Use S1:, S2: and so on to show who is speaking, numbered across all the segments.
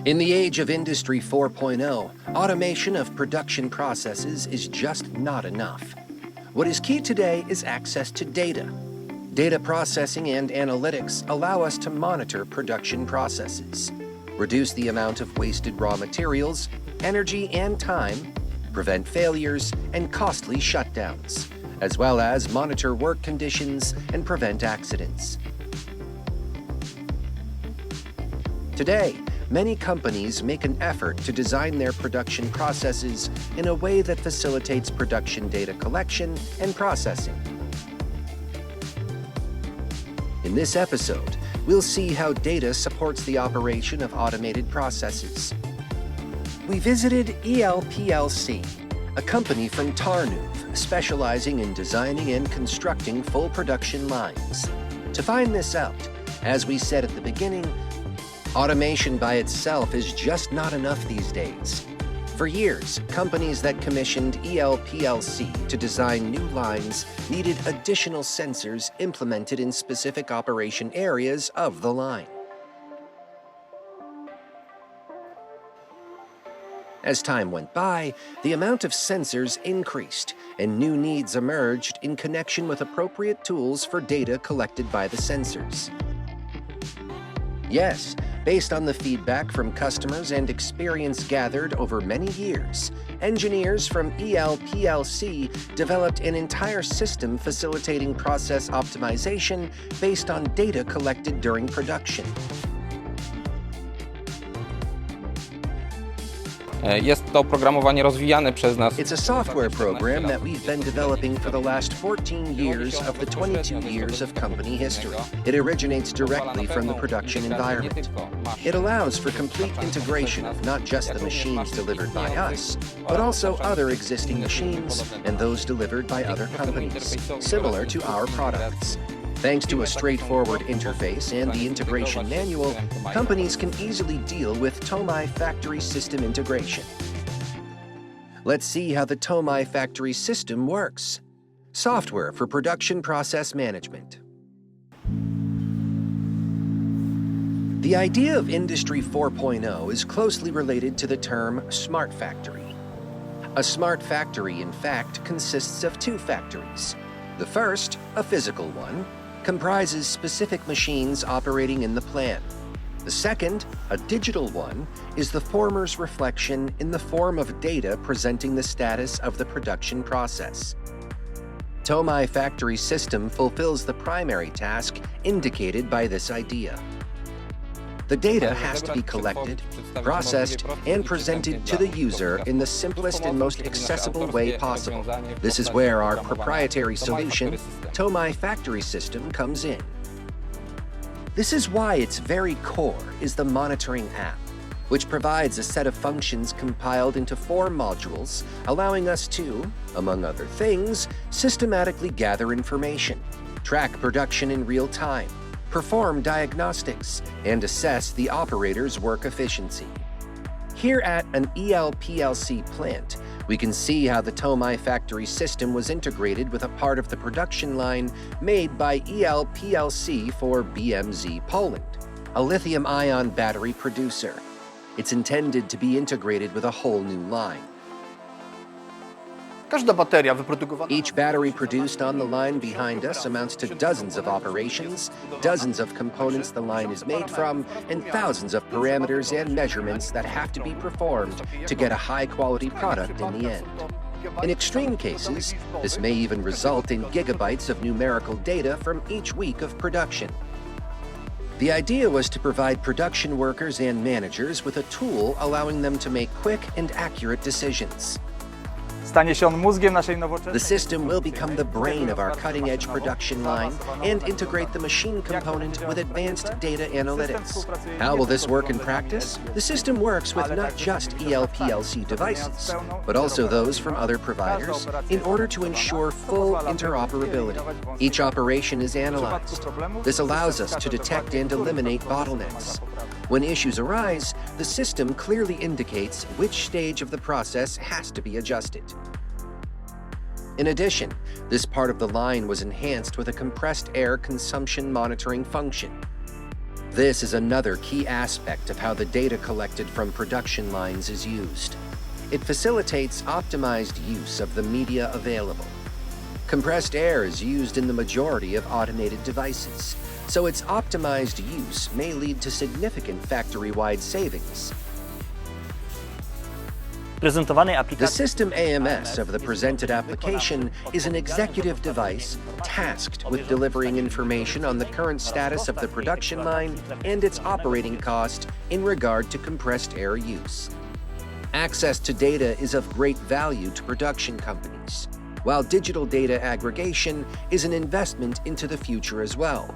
S1: In the age of Industry 4.0, automation of production processes is just not enough. What is key today is access to data. Data processing and analytics allow us to monitor production processes, reduce the amount of wasted raw materials, energy and time, prevent failures and costly shutdowns, as well as monitor work conditions and prevent accidents. Today, many companies make an effort to design their production processes in a way that facilitates production data collection and processing. In this episode, we'll see how data supports the operation of automated processes. We visited ELPLC, a company from Tarnów specializing in designing and constructing full production lines. To find this out, as we said at the beginning, automation by itself is just not enough these days. For years, companies that commissioned ELPLC to design new lines needed additional sensors implemented in specific operation areas of the line. As time went by, the amount of sensors increased, and new needs emerged in connection with appropriate tools for data collected by the sensors. Yes, based on the feedback from customers and experience gathered over many years, engineers from ELPLC developed an entire system facilitating process optimization based on data collected during production.
S2: Jest to oprogramowanie rozwijane przez nas.
S1: It's a software program that we've been developing for the last 14 years of the 22 years of company history. It originates directly from the production environment. It allows for complete integration of not just the machines delivered by us, but also other existing machines and those delivered by other companies, similar to our products. Thanks to a straightforward interface and the integration manual, companies can easily deal with Tomai Factory System integration. Let's see how the Tomai Factory System works. Software for production process management. The idea of Industry 4.0 is closely related to the term smart factory. A smart factory, in fact, consists of two factories. The first, a physical one, comprises specific machines operating in the plant. The second, a digital one, is the former's reflection in the form of data presenting the status of the production process. Tomai Factory System fulfills the primary task indicated by this idea. The data has to be collected, processed, and presented to the user in the simplest and most accessible way possible. This is where our proprietary solution, Tomai Factory System, comes in. This is why its very core is the monitoring app, which provides a set of functions compiled into 4 modules, allowing us to, among other things, systematically gather information, track production in real time, perform diagnostics, and assess the operator's work efficiency. Here at an ELPLC plant, we can see how the Tomai Factory System was integrated with a part of the production line made by ELPLC for BMZ Poland, a lithium-ion battery producer. It's intended to be integrated with a whole new line. Each battery produced on the line behind us amounts to dozens of operations, dozens of components the line is made from, and thousands of parameters and measurements that have to be performed to get a high-quality product in the end. In extreme cases, this may even result in gigabytes of numerical data from each week of production. The idea was to provide production workers and managers with a tool allowing them to make quick and accurate decisions. The system will become the brain of our cutting-edge production line and integrate the machine component with advanced data analytics. How will this work in practice? The system works with not just ELPLC devices, but also those from other providers in order to ensure full interoperability. Each operation is analyzed. This allows us to detect and eliminate bottlenecks. When issues arise, the system clearly indicates which stage of the process has to be adjusted. In addition, this part of the line was enhanced with a compressed air consumption monitoring function. This is another key aspect of how the data collected from production lines is used. It facilitates optimized use of the media available. Compressed air is used in the majority of automated devices, so its optimized use may lead to significant factory-wide savings. The system AMS of the presented application is an executive device tasked with delivering information on the current status of the production line and its operating cost in regard to compressed air use. Access to data is of great value to production companies, while digital data aggregation is an investment into the future as well.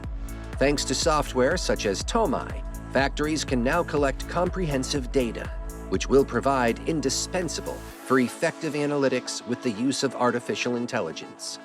S1: Thanks to software such as Tomai, factories can now collect comprehensive data, which will provide indispensable for effective analytics with the use of artificial intelligence.